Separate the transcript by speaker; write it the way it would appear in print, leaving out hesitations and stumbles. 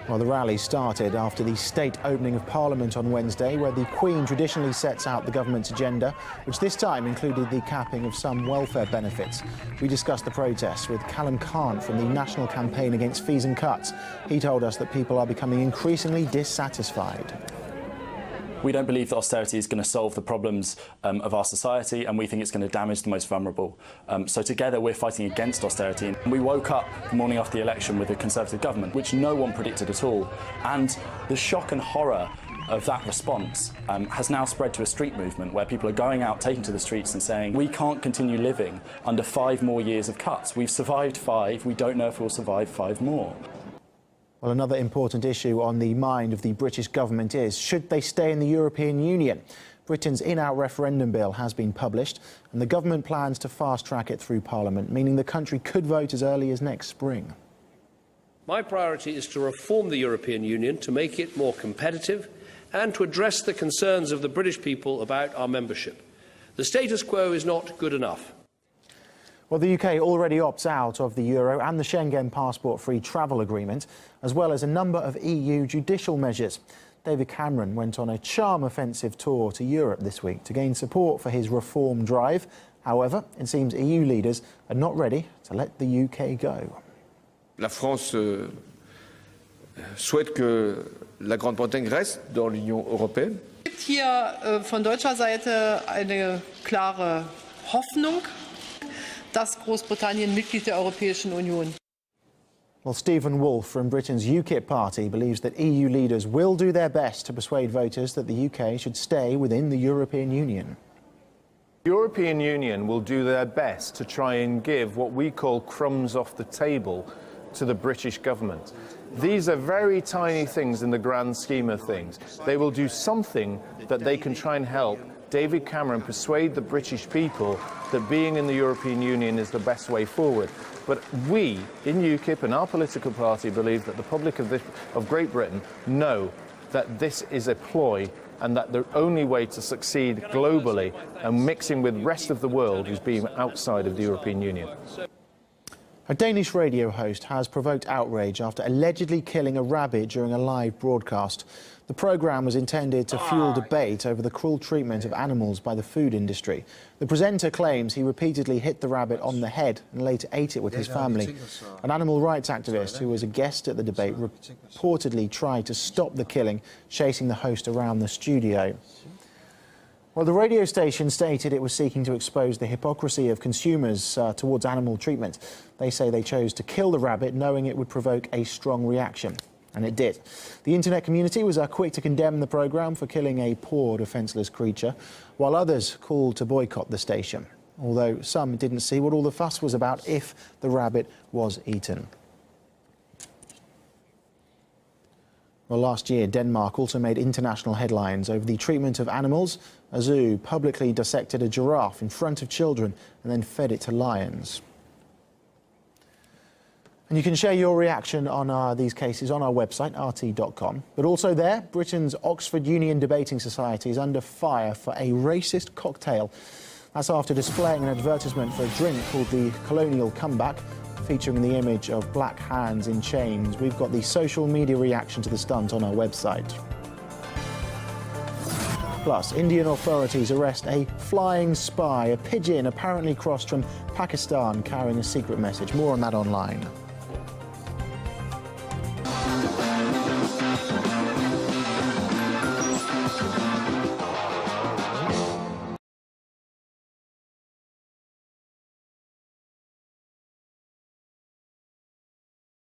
Speaker 1: Well, the rally started after the state opening of Parliament on Wednesday, where the Queen traditionally sets out the government's agenda, which this time included the capping of some welfare benefits. We discussed the protests with Callum Khan from the National Campaign Against Fees and Cuts. He told us that people are becoming increasingly dissatisfied.
Speaker 2: We don't believe that austerity is going to solve the problems of our society, and we think it's going to damage the most vulnerable. So together we're fighting against austerity. And we woke up the morning after the election with a Conservative government, which no one predicted at all. And the shock and horror of that response has now spread to a street movement where people are going out, taking to the streets and saying, we can't continue living under 5 more years of cuts. We've survived 5, we don't know if we'll survive 5 more.
Speaker 1: Well, another important issue on the mind of the British government is, should they stay in the European Union? Britain's in-out referendum bill has been published, and the government plans to fast-track it through Parliament, meaning the country could vote as early as next spring.
Speaker 3: My priority is to reform the European Union, to make it more competitive, and to address the concerns of the British people about our membership. The status quo is not good enough.
Speaker 1: Well, the UK already opts out of the euro and the Schengen passport-free travel agreement, as well as a number of EU judicial measures. David Cameron went on a charm-offensive tour to Europe this week to gain support for his reform drive. However, it seems EU leaders are not ready to let the UK go.
Speaker 4: La France souhaite que la Grande-Bretagne reste dans l'Union européenne.
Speaker 5: Es gibt hier von deutscher Seite eine klare Hoffnung, dass Großbritannien Mitglied der Europäischen Union.
Speaker 1: Well, Stephen Wolfe from Britain's UKIP party believes that EU leaders will do their best to persuade voters that the UK should stay within the European Union.
Speaker 6: The European Union will do their best to try and give what we call crumbs off the table to the British government. These are very tiny things in the grand scheme of things. They will do something that they can try and help David Cameron persuade the British people that being in the European Union is the best way forward. But we, in UKIP and our political party, believe that the public of Great Britain know that this is a ploy and that the only way to succeed globally and mixing with the rest of the world is being outside of the European Union.
Speaker 1: A Danish radio host has provoked outrage after allegedly killing a rabbit during a live broadcast. The programme was intended to fuel debate over the cruel treatment of animals by the food industry. The presenter claims he repeatedly hit the rabbit on the head and later ate it with his family. An animal rights activist who was a guest at the debate reportedly tried to stop the killing, chasing the host around the studio. Well, the radio station stated it was seeking to expose the hypocrisy of consumers towards animal treatment. They say they chose to kill the rabbit knowing it would provoke a strong reaction. And it did. The internet community was quick to condemn the programme for killing a poor, defenceless creature, while others called to boycott the station, although some didn't see what all the fuss was about if the rabbit was eaten. Well, last year, Denmark also made international headlines over the treatment of animals. A zoo publicly dissected a giraffe in front of children and then fed it to lions. And you can share your reaction on these cases on our website, rt.com. But also there, Britain's Oxford Union Debating Society is under fire for a racist cocktail. That's after displaying an advertisement for a drink called the Colonial Comeback, featuring the image of black hands in chains. We've got the social media reaction to the stunt on our website. Plus, Indian authorities arrest a flying spy, a pigeon apparently crossed from Pakistan carrying a secret message. More on that online.